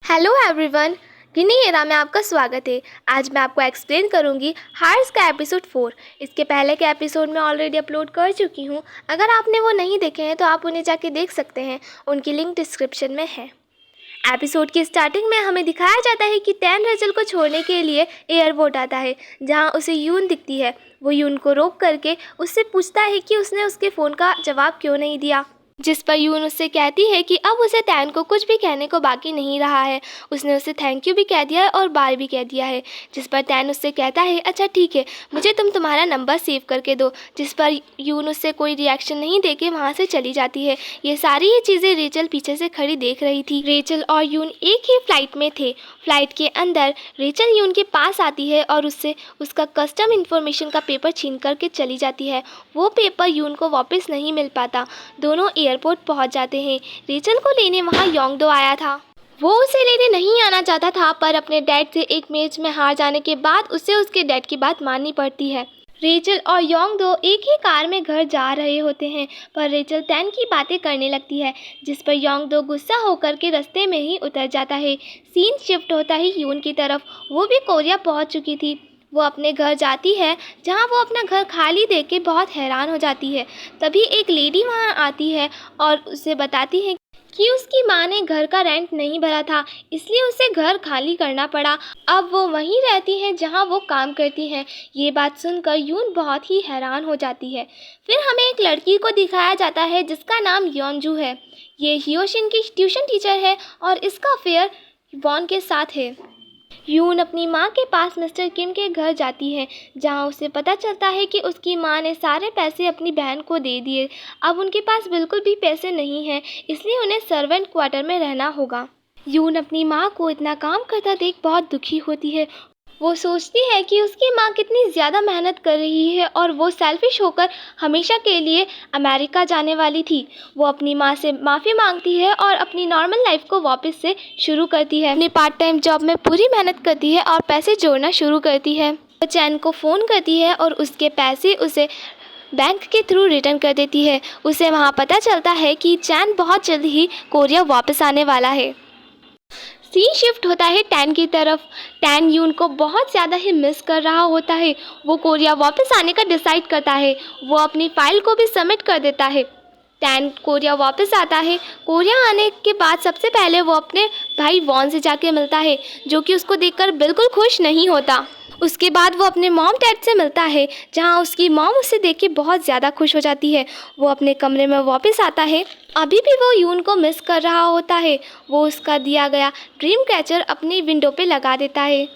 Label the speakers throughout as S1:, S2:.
S1: Hello everyone, गिनी era में आपका स्वागत है। आज मैं आपको एक्सप्लेन करूंगी हार्स का एपिसोड 4। इसके पहले के एपिसोड में ऑलरेडी अपलोड कर चुकी हूं। अगर आपने वो नहीं देखे हैं तो आप उन्हें जाके देख सकते हैं, उनकी लिंक डिस्क्रिप्शन में है। एपिसोड की स्टार्टिंग में हमें दिखाया जाता है कि टैन रेचल को छोड़ने के लिए एयरपोर्ट आता है, जहां उसे यून दिखती है। वो यून को रोक करके उससे पूछता है कि उसने उसके फ़ोन का जवाब क्यों नहीं दिया, जिस पर यून उससे कहती है कि अब उसे टैन को कुछ भी कहने को बाकी नहीं रहा है। उसने उसे थैंक यू भी कह दिया है और बाय भी कह दिया है, जिस पर टैन उससे कहता है अच्छा ठीक है, मुझे तुम तुम्हारा नंबर सेव करके दो, जिस पर यून उससे कोई रिएक्शन नहीं देके वहाँ से चली जाती है। ये सारी ही चीज़ें रेचल पीछे से खड़ी देख रही थी। रेचल और यून एक ही फ्लाइट में थे। फ्लाइट के अंदर रेचल यून के पास आती है और उससे उसका कस्टम इन्फॉर्मेशन का पेपर छीन करके चली जाती है। वो पेपर यून को वापस नहीं मिल पाता। दोनों एयरपोर्ट पहुंच जाते हैं। रेचल को लेने वहां योंगडो आया था। वो उसे लेने नहीं आना चाहता था, पर अपने डैड से एक मैच में हार जाने के बाद उसे उसके डैड की बात माननी पड़ती है। रेचल और योंगडो एक ही कार में घर जा रहे होते हैं, पर रेचल टैन की बातें करने लगती है, जिस पर योंगडो गुस्सा होकर के रास्ते में ही उतर जाता है। सीन शिफ्ट होता है यून की तरफ। वो भी कोरिया पहुंच चुकी थी। वो अपने घर जाती है, जहां वो अपना घर खाली देख के बहुत हैरान हो जाती है। तभी एक लेडी वहां आती है और उसे बताती है कि उसकी माँ ने घर का रेंट नहीं भरा था, इसलिए उसे घर खाली करना पड़ा। अब वो वहीं रहती हैं जहां वो काम करती हैं। ये बात सुनकर यून बहुत ही हैरान हो जाती है। फिर हमें एक लड़की को दिखाया जाता है जिसका नाम योनजू है। ये हियोशिन की ट्यूशन टीचर है और इसका अफेयर वॉन के साथ है। यून अपनी माँ के पास मिस्टर किम के घर जाती है, जहाँ उसे पता चलता है कि उसकी माँ ने सारे पैसे अपनी बहन को दे दिए। अब उनके पास बिल्कुल भी पैसे नहीं हैं, इसलिए उन्हें सर्वेंट क्वार्टर में रहना होगा। यून अपनी माँ को इतना काम करता देख बहुत दुखी होती है। वो सोचती है कि उसकी माँ कितनी ज़्यादा मेहनत कर रही है और वो सेल्फिश होकर हमेशा के लिए अमेरिका जाने वाली थी। वो अपनी माँ से माफ़ी मांगती है और अपनी नॉर्मल लाइफ को वापस से शुरू करती है। अपनी पार्ट टाइम जॉब में पूरी मेहनत करती है और पैसे जोड़ना शुरू करती है। वो चैन को फ़ोन करती है और उसके पैसे उसे बैंक के थ्रू रिटर्न कर देती है। उसे वहाँ पता चलता है कि चैन बहुत जल्द ही कोरिया वापस आने वाला है। सीन शिफ्ट होता है टैन की तरफ। टैन यून को बहुत ज़्यादा ही मिस कर रहा होता है। वो कोरिया वापस आने का डिसाइड करता है। वो अपनी फ़ाइल को भी सबमिट कर देता है। टैन कोरिया वापस आता है। कोरिया आने के बाद सबसे पहले वो अपने भाई वॉन से जाके मिलता है, जो कि उसको देखकर बिल्कुल खुश नहीं होता। उसके बाद वो अपने मॉम डैड से मिलता है, जहाँ उसकी मॉम उसे देख के बहुत ज़्यादा खुश हो जाती है। वो अपने कमरे में वापस आता है। अभी भी वो यून को मिस कर रहा होता है। वो उसका दिया गया ड्रीम कैचर अपनी विंडो पे लगा देता है।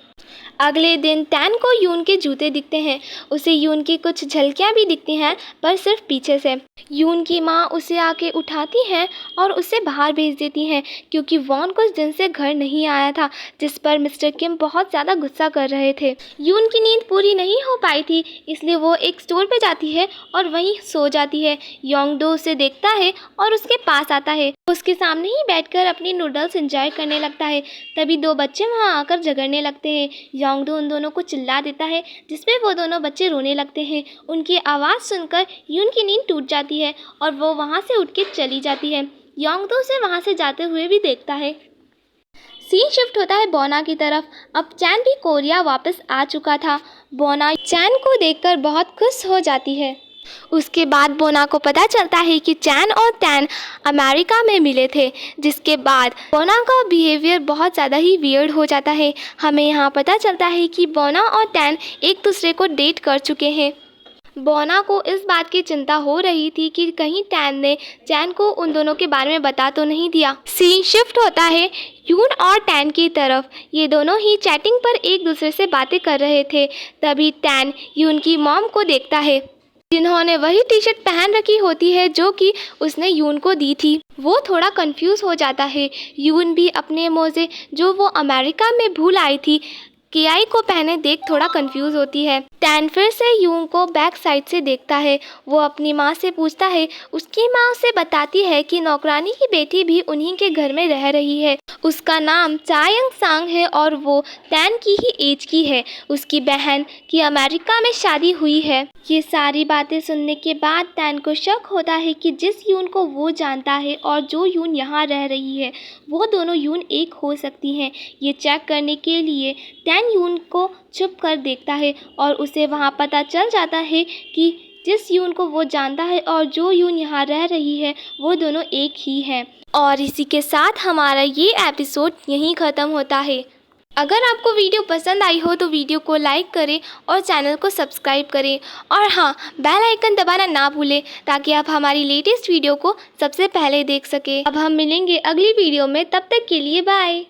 S1: अगले दिन टैन को यून के जूते दिखते हैं। उसे यून की कुछ झलकियाँ भी दिखती हैं, पर सिर्फ पीछे से। यून की माँ उसे आके उठाती हैं और उसे बाहर भेज देती हैं, क्योंकि वॉन कुछ दिन से घर नहीं आया था, जिस पर मिस्टर किम बहुत ज़्यादा गुस्सा कर रहे थे। यून की नींद पूरी नहीं हो पाई थी, इसलिए वो एक स्टोर पे जाती है और वहीं सो जाती है। योंगडो उसे देखता है और उसके पास आता है। उसके सामने ही बैठकर अपनी नूडल्स एंजॉय करने लगता है। तभी दो बच्चे वहाँ आकर झगड़ने लगते हैं। योंगडो उन दोनों को चिल्ला देता है, जिसपे वो दोनों बच्चे रोने लगते हैं। उनकी आवाज़ सुनकर यून की नींद टूट जाती है और वो वहाँ से उठ के चली जाती है। योंगडो उसे वहाँ से जाते हुए भी देखता है। सीन शिफ्ट होता है बोना की तरफ। अब चैन भी कोरिया वापस आ चुका था। बोना चैन को देखकर बहुत खुश हो जाती है। उसके बाद बोना को पता चलता है कि चैन और टैन अमेरिका में मिले थे, जिसके बाद बोना का बिहेवियर बहुत ज़्यादा ही वियर्ड हो जाता है। हमें यहाँ पता चलता है कि बोना और टैन एक दूसरे को डेट कर चुके हैं। बोना को इस बात की चिंता हो रही थी कि कहीं टैन ने चैन को उन दोनों के बारे में बता तो नहीं दिया। सीन शिफ्ट होता है यून और टैन की तरफ। ये दोनों ही चैटिंग पर एक दूसरे से बातें कर रहे थे। तभी टैन यून की मॉम को देखता है, जिन्होंने वही टी शर्ट पहन रखी होती है जो कि उसने यून को दी थी। वो थोड़ा कंफ्यूज हो जाता है। यून भी अपने मोजे जो वो अमेरिका में भूल आई थी केआई को पहने देख थोड़ा कंफ्यूज होती है। टैन फिर से यून को बैक साइड से देखता है। वो अपनी माँ से पूछता है। उसकी माँ उसे बताती है कि नौकरानी की बेटी भी उन्हीं के घर में रह रही है। उसका नाम चायंग सांग है और वो टैन की ही एज की है। उसकी बहन की अमेरिका में शादी हुई है। ये सारी बातें सुनने के बाद टैन को शक होता है कि जिस यून को वो जानता है और जो यून यहाँ रह रही है, वो दोनों यून एक हो सकती हैं। ये चेक करने के लिए टैन यून को छुप कर देखता है और उसे वहाँ पता चल जाता है कि जिस यून को वो जानता है और जो यून यहाँ रह रही है, वो दोनों एक ही हैं। और इसी के साथ हमारा ये एपिसोड यहीं ख़त्म होता है। अगर आपको वीडियो पसंद आई हो तो वीडियो को लाइक करें और चैनल को सब्सक्राइब करें। और हाँ, बेल आइकन दबाना ना भूलें ताकि आप हमारी लेटेस्ट वीडियो को सबसे पहले देख सकें। अब हम मिलेंगे अगली वीडियो में, तब तक के लिए बाय।